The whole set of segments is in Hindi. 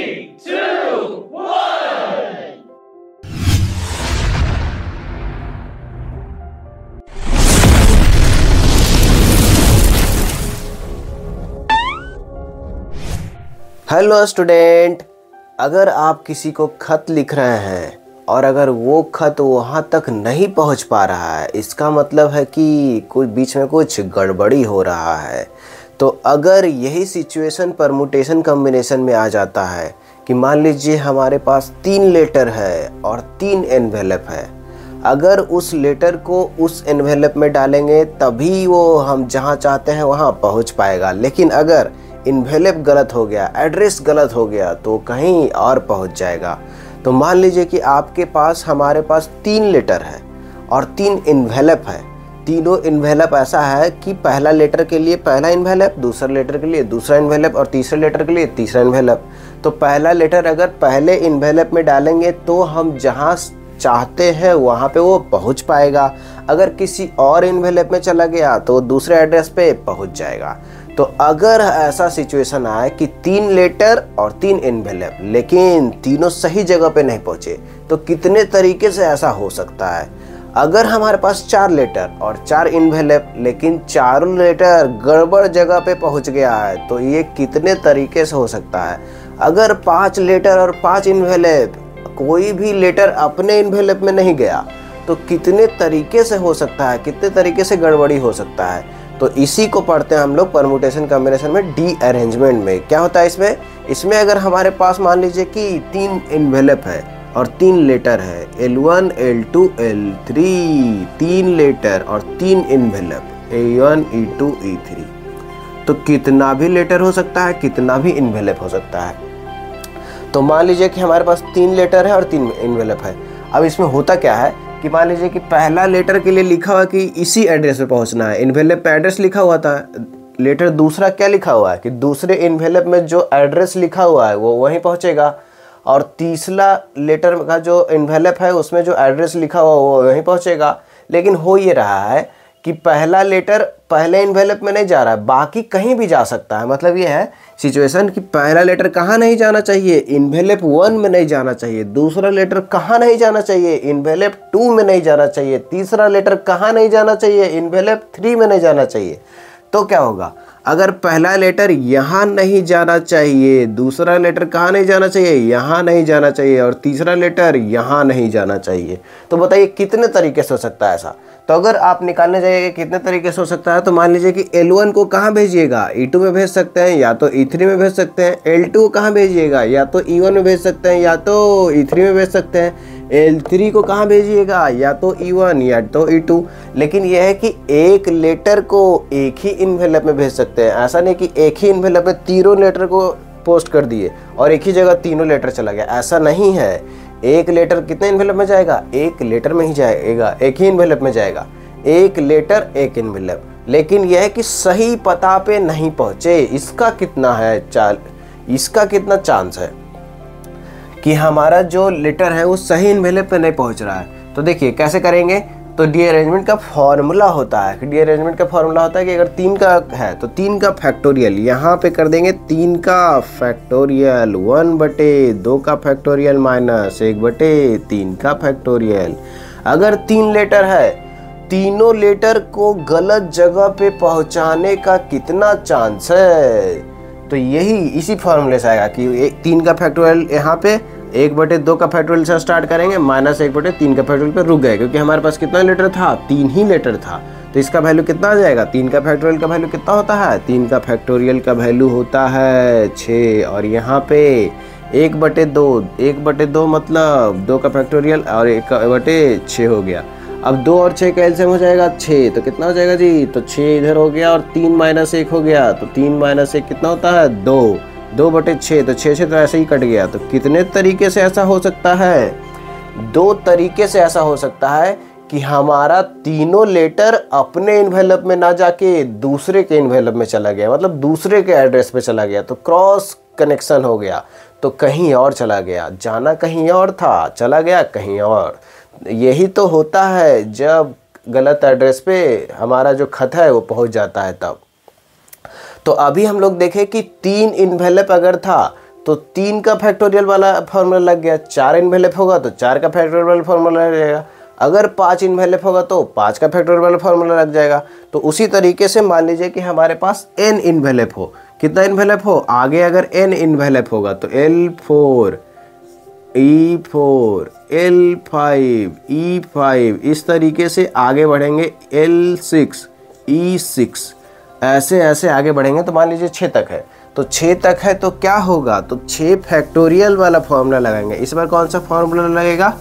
3, 2, 1. हेलो स्टूडेंट, अगर आप किसी को खत लिख रहे हैं और अगर वो खत वहाँ तक नहीं पहुँच पा रहा है, इसका मतलब है कि कुछ बीच में कुछ गड़बड़ी हो रहा है। तो अगर यही सिचुएशन परमुटेशन कॉम्बिनेशन में आ जाता है कि मान लीजिए हमारे पास 3 लेटर है और 3 एनवेलप है, अगर उस लेटर को उस एनवेलप में डालेंगे तभी वो हम जहाँ चाहते हैं वहाँ पहुँच पाएगा, लेकिन अगर इन्वेलप गलत हो गया, एड्रेस गलत हो गया तो कहीं और पहुंच जाएगा। तो मान लीजिए कि आपके पास हमारे पास 3 लेटर है और 3 इन्वेलप है। तीनों इन्वेलप ऐसा है कि पहला लेटर के लिए पहला इन्वेलप, दूसरा लेटर के लिए दूसरा इन्वेलप और तीसरे लेटर के लिए तीसरा इन्वेलप। तो पहला लेटर अगर पहले इन्वेलप में डालेंगे तो हम जहाँ चाहते हैं वहाँ पे वो पहुँच पाएगा। अगर किसी और इन्वेलप में चला गया तो दूसरे एड्रेस पे पहुँच जाएगा। तो अगर ऐसा सिचुएशन आए कि 3 लेटर और 3 एनवेलप लेकिन तीनों सही जगह पे नहीं पहुँचे, तो कितने तरीके से ऐसा हो सकता है। अगर हमारे पास 4 लेटर और 4 एनवेलप लेकिन चारों लेटर गड़बड़ जगह पे पहुँच गया है, तो ये कितने तरीके से हो सकता है। अगर 5 लेटर और 5 एनवेलप कोई भी लेटर अपने एनवेलप में नहीं गया तो कितने तरीके से हो सकता है, कितने तरीके से गड़बड़ी हो सकता है। तो इसी को पढ़ते हैं हम लोग परमुटेशन कॉम्बिनेशन में डी अरेंजमेंट में। क्या होता है इसमें अगर हमारे पास मान लीजिए कि 3 एनवेलप है और 3 लेटर है, L1 L2 L3, 3 लेटर और 3 एनवेलप A1 E2 E3, तो कितना भी लेटर हो सकता है, कितना भी एनवेलप हो सकता है। तो मान लीजिए कि हमारे पास 3 लेटर है और 3 एनवेलप है। अब इसमें होता क्या है कि मान लीजिए कि पहला लेटर के लिए लिखा हुआ कि इसी एड्रेस पे पहुंचना है, एनवेलप पे एड्रेस लिखा हुआ था। लेटर दूसरा क्या लिखा हुआ है कि दूसरे एनवेलप में जो एड्रेस लिखा हुआ है वो वहीं पहुंचेगा, और तीसरा लेटर का जो एनवेलप है उसमें जो एड्रेस लिखा हुआ वो वहीं पहुंचेगा। लेकिन हो ये रहा है कि पहला लेटर पहले एनवेलप में नहीं जा रहा है, बाकी कहीं भी जा सकता है। मतलब ये है सिचुएशन कि पहला लेटर कहाँ नहीं जाना चाहिए, एनवेलप 1 में नहीं जाना चाहिए। दूसरा लेटर कहाँ नहीं जाना चाहिए, एनवेलप 2 में नहीं जाना चाहिए। तीसरा लेटर कहाँ नहीं जाना चाहिए, एनवेलप 3 में नहीं जाना चाहिए। तो क्या होगा, अगर पहला लेटर यहाँ नहीं जाना चाहिए, दूसरा लेटर कहाँ नहीं जाना चाहिए, यहाँ नहीं जाना चाहिए, और तीसरा लेटर यहाँ नहीं जाना चाहिए, तो बताइए कितने तरीके से हो सकता है ऐसा। तो अगर आप निकालने जाइए कितने तरीके से हो सकता है, तो मान लीजिए कि L1 को कहाँ भेजिएगा, E2 में भेज सकते हैं या तो E3 में भेज सकते हैं। L2 को कहाँ भेजिएगा, या तो E1 में भेज सकते हैं या तो E3 में भेज सकते हैं। L3 को कहाँ भेजिएगा, या तो E1 या तो E2। लेकिन यह है कि एक लेटर को एक ही इन्वेलप में भेज सकते हैं। ऐसा नहीं कि एक ही इन्वेलप में तीनों लेटर को पोस्ट कर दिए और एक ही जगह तीनों लेटर चला गया, ऐसा नहीं है। एक लेटर कितने इन्वेलप में जाएगा, एक लेटर में ही जाएगा, एक ही इन्वेलप में जाएगा। एक लेटर एक इन्वेलप, लेकिन यह है कि सही पता पे नहीं पहुंचे। इसका कितना चांस है कि हमारा जो लेटर है वो सही इन्वेलप पे नहीं पहुंच रहा है। तो देखिए कैसे करेंगे। तो डी अरेंजमेंट का फॉर्मूला होता है कि अगर 3 का है तो 3 का फैक्टोरियल यहाँ पे कर देंगे। 3 का फैक्टोरियल 1/2 का फैक्टोरियल माइनस 1/3 का फैक्टोरियल। अगर 3 लेटर है, तीनों लेटर को गलत जगह पे पहुंचाने का कितना चांस है, तो यही इसी फॉर्मूले से आएगा कि 3 का फैक्टोरियल यहाँ पे 1/2 का फैक्टोरियल से स्टार्ट करेंगे, माइनस 1/3 का फैक्टोरियल पे रुक गए, क्योंकि हमारे पास कितना लेटर था, 3 ही लेटर था। तो इसका वैल्यू कितना आ जाएगा, 3 का फैक्टोरियल का वैल्यू कितना होता है, 3 का फैक्टोरियल का वैल्यू होता है 6, और यहाँ पे 1/2 मतलब 2 का फैक्टोरियल और 1/6 हो गया। अब 2 और 6 का एलसीएम हो जाएगा 6, तो कितना हो जाएगा जी, तो 6 इधर हो गया और 3 - 1 हो गया, तो 3 - 1 कितना होता है 2, 2/6, तो 6 तो ऐसे ही कट गया। तो कितने तरीके से ऐसा हो सकता है, 2 तरीके से ऐसा हो सकता है कि हमारा तीनों लेटर अपने इन्वेलप में ना जाके दूसरे के इन्वेलप में चला गया, मतलब दूसरे के एड्रेस पे चला गया, तो क्रॉस कनेक्शन हो गया, तो कहीं और चला गया, जाना कहीं और था, चला गया कहीं और। यही तो होता है जब गलत एड्रेस पे हमारा जो खत है वो पहुंच जाता है तब। तो अभी हम लोग देखें कि 3 इन्वेलप अगर था तो 3 का फैक्टोरियल वाला फॉर्मूला लग गया। 4 इन्वेलप होगा तो 4 का फैक्टोरियल वाला फॉर्मूला लग जाएगा। अगर 5 इन्वेलप होगा तो 5 का फैक्टोरियल वाला फॉर्मूला लग जाएगा। तो उसी तरीके से मान लीजिए कि हमारे पास n इन्वेलप हो। कितना इन्वेलप हो? आगे अगर n इन्वेलप होगा तो L4 E4 L5 E5 इस तरीके से आगे बढ़ेंगे L6 E6 ऐसे ऐसे आगे बढ़ेंगे। तो मान लीजिए 6 तक है, तो 6 तक है तो क्या होगा? तो 6 फैक्टोरियल वाला फॉर्मूला लगाएंगे। इस बार कौन सा फॉर्मूला लगेगा?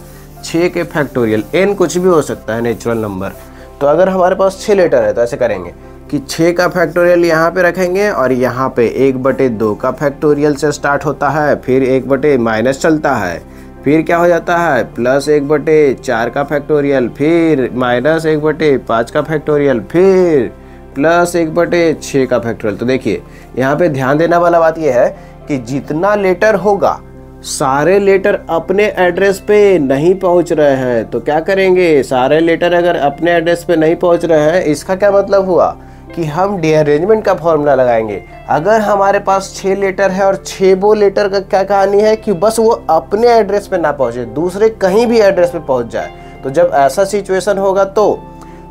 6 के फैक्टोरियल। n कुछ भी हो सकता है, नेचुरल नंबर। तो अगर हमारे पास 6 लेटर है तो ऐसे करेंगे कि 6 का फैक्टोरियल यहाँ पे रखेंगे और यहाँ पे 1/2 का फैक्टोरियल से स्टार्ट होता है, फिर 1 माइनस चलता है, फिर क्या हो जाता है प्लस 1/4 का फैक्टोरियल, फिर माइनस 1/5 का फैक्टोरियल, फिर प्लस 1/6 का फैक्टोरियल। तो देखिए यहाँ पे ध्यान देना वाला बात यह है कि जितना लेटर होगा सारे लेटर अपने एड्रेस पे नहीं पहुंच रहे हैं। तो क्या करेंगे? सारे लेटर अगर अपने एड्रेस पे नहीं पहुंच रहे हैं, इसका क्या मतलब हुआ कि हम डीअरेंजमेंट का फॉर्मूला लगाएंगे। अगर हमारे पास 6 लेटर है और 6 वो लेटर का क्या कहानी है कि बस वो अपने एड्रेस पे ना पहुंचे, दूसरे कहीं भी एड्रेस पे पहुंच जाए। तो जब ऐसा सिचुएशन होगा तो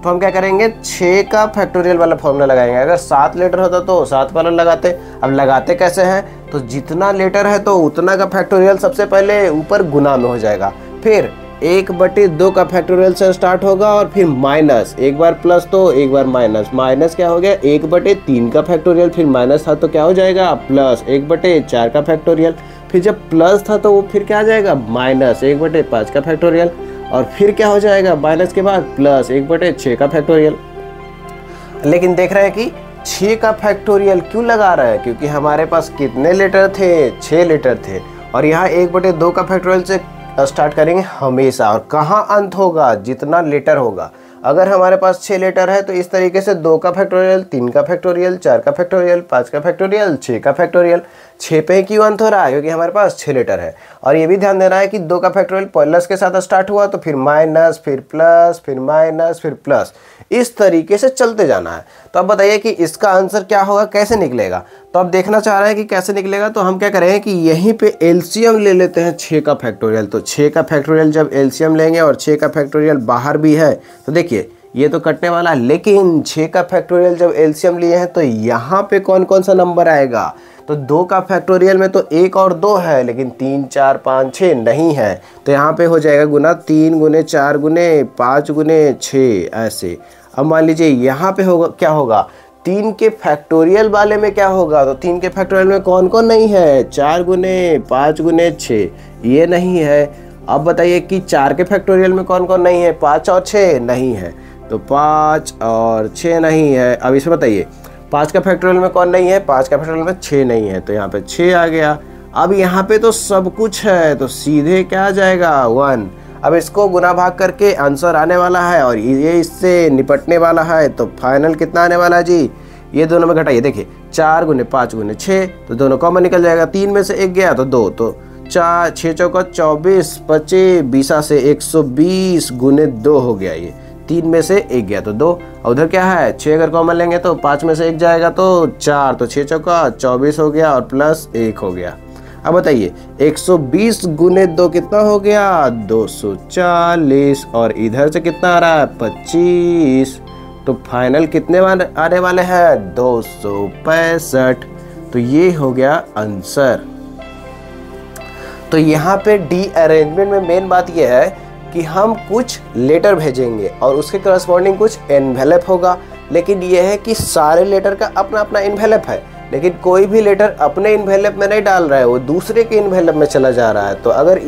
हम क्या करेंगे? 6 का फैक्टोरियल वाला फॉर्मूला लगाएंगे। अगर 7 लेटर होता तो 7 वाला लगाते। अब लगाते कैसे हैं? तो जितना लेटर है तो उतना का फैक्टोरियल सबसे पहले ऊपर गुना में हो जाएगा, फिर 1/2 का फैक्टोरियल से स्टार्ट होगा और फिर माइनस, एक बार प्लस तो एक बार माइनस। माइनस क्या हो गया? 1/3 का फैक्टोरियल, फिर माइनस था तो क्या हो जाएगा? प्लस 1/4 का फैक्टोरियल, फिर जब प्लस था तो वो फिर क्या आ जाएगा? माइनस 1/5 का फैक्टोरियल, और फिर क्या हो जाएगा माइनस के बाद? प्लस 1/6 का फैक्टोरियल। लेकिन देख रहे हैं कि 6 का फैक्टोरियल क्यों लगा रहा है? क्योंकि हमारे पास कितने लेटर थे? 6 लेटर थे, और यहाँ 1/2 का फैक्टोरियल से स्टार्ट करेंगे हमेशा। और कहाँ अंत होगा? जितना लेटर होगा। अगर हमारे पास 6 लेटर है तो इस तरीके से 2 का फैक्टोरियल, 3 का फैक्टोरियल, 4 का फैक्टोरियल, 5 का फैक्टोरियल, 6 का फैक्टोरियल। 6 पे क्यों अंत हो रहा है? क्योंकि हमारे पास 6 लेटर है। और ये भी ध्यान देना है कि 2 का फैक्टोरियल प्लस के साथ स्टार्ट हुआ तो फिर माइनस, फिर प्लस, फिर माइनस, फिर प्लस, इस तरीके से चलते जाना है। तो अब बताइए कि इसका आंसर क्या होगा, कैसे निकलेगा? तो अब देखना चाह रहे हैं कि कैसे निकलेगा। तो हम क्या करेंगे कि यहीं पे एलसीएम ले लेते हैं 6 का फैक्टोरियल। तो 6 का फैक्टोरियल जब एलसीएम लेंगे और 6 का फैक्टोरियल बाहर भी है तो देखिए ये तो कटने वाला है, लेकिन 6 का फैक्टोरियल जब एलसीएम लिए हैं तो यहाँ पे कौन कौन सा नंबर आएगा? तो 2 का फैक्टोरियल में तो 1 और 2 है, लेकिन 3, 4, 5, 6 नहीं है। तो यहाँ पे हो जाएगा गुना 3 गुने 4 गुने 5 गुने 6 ऐसे। अब मान लीजिए यहाँ पे होगा, क्या होगा? 3 के फैक्टोरियल वाले में क्या होगा? तो 3 के फैक्टोरियल में कौन कौन नहीं है? 4 गुने 5 गुने 6 ये नहीं है। अब बताइए कि 4 के फैक्टोरियल में कौन कौन नहीं है? 5 और 6 नहीं है, तो 5 और 6 नहीं है। अब इसमें बताइए 5 का फैक्टोरियल में कौन नहीं है? 5 का फैक्टोरियल में 6 नहीं है, तो यहाँ पे 6 आ गया। अब यहाँ पे तो सब कुछ है, तो सीधे क्या आ जाएगा? 1। अब इसको गुना भाग करके आंसर आने वाला है और ये इससे निपटने वाला है। तो फाइनल कितना आने वाला है जी? ये दोनों में घटाइए, देखिए 4 गुने 5 गुने 6, तो दोनों कॉमन निकल जाएगा। 3 में से 1 गया तो 2, तो 4 6 चौका 24 25 20 से 120 गुने 2 हो गया। ये 3 में से 1 गया तो 2, और उधर क्या है? 6 अगर कॉमन लेंगे तो 5 में से 1 जाएगा तो 4, तो 6 चौका 24 हो गया और प्लस 1 हो गया। अब बताइए 120 गुने 2 कितना हो गया? 240, और इधर से कितना आ रहा है? 25। तो फाइनल कितने आने वाले हैं? 265। तो ये हो गया आंसर। तो यहाँ पे डी अरेंजमेंट में मेन बात यह है कि हम कुछ लेटर भेजेंगे और उसके करस्पॉन्डिंग कुछ एनवेलप होगा। लेकिन यह है कि सारे लेटर का अपना अपना एनवेलप है, लेकिन कोई भी लेटर अपने एनवेलप में नहीं डाल रहा है, वो दूसरे के एनवेलप में चला जा रहा है। तो अगर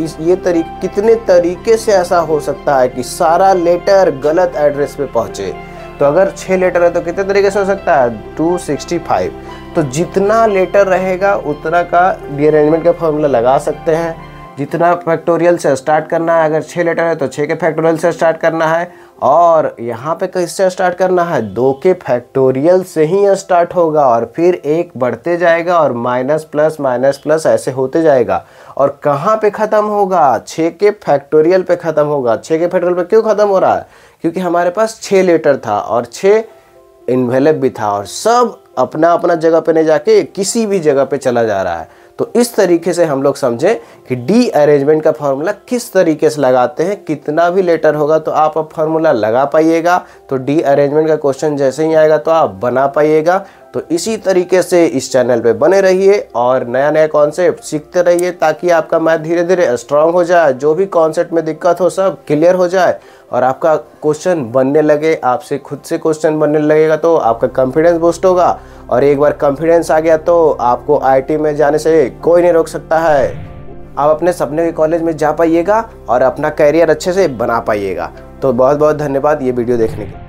कितने तरीके से ऐसा हो सकता है कि सारा लेटर गलत एड्रेस पे पहुंचे? तो अगर 6 लेटर है तो कितने तरीके से हो सकता है? 265। तो जितना लेटर रहेगा उतना का रीअरेंजमेंट का फॉर्मूला लगा सकते हैं। जितना फैक्टोरियल से स्टार्ट करना है, अगर 6 लेटर है तो 6 के फैक्टोरियल से स्टार्ट करना है, और यहाँ पे किससे स्टार्ट करना है? 2 के फैक्टोरियल से ही स्टार्ट होगा और फिर 1 बढ़ते जाएगा और माइनस प्लस ऐसे होते जाएगा। और कहाँ पे ख़त्म होगा? 6 के फैक्टोरियल पे ख़त्म होगा। 6 के फैक्टोरियल पे क्यों ख़त्म हो रहा है? क्योंकि हमारे पास 6 लेटर था और 6 एनवेलप भी था, और सब अपना अपना जगह पे नहीं जाके किसी भी जगह पे चला जा रहा है। तो इस तरीके से हम लोग समझें कि डी अरेंजमेंट का फॉर्मूला किस तरीके से लगाते हैं। कितना भी लेटर होगा तो आप अब फॉर्मूला लगा पाइएगा, तो डी अरेंजमेंट का क्वेश्चन जैसे ही आएगा तो आप बना पाइएगा। तो इसी तरीके से इस चैनल पे बने रहिए और नया नया कॉन्सेप्ट सीखते रहिए, ताकि आपका मैथ धीरे धीरे स्ट्रांग हो जाए, जो भी कॉन्सेप्ट में दिक्कत हो सब क्लियर हो जाए और आपका क्वेश्चन बनने लगे, आपसे खुद से क्वेश्चन बनने लगेगा तो आपका कॉन्फिडेंस बूस्ट होगा। और एक बार कॉन्फिडेंस आ गया तो आपको आईटी में जाने से कोई नहीं रोक सकता है। आप अपने सपने के कॉलेज में जा पाइएगा और अपना करियर अच्छे से बना पाइएगा। तो बहुत बहुत धन्यवाद ये वीडियो देखने के लिए।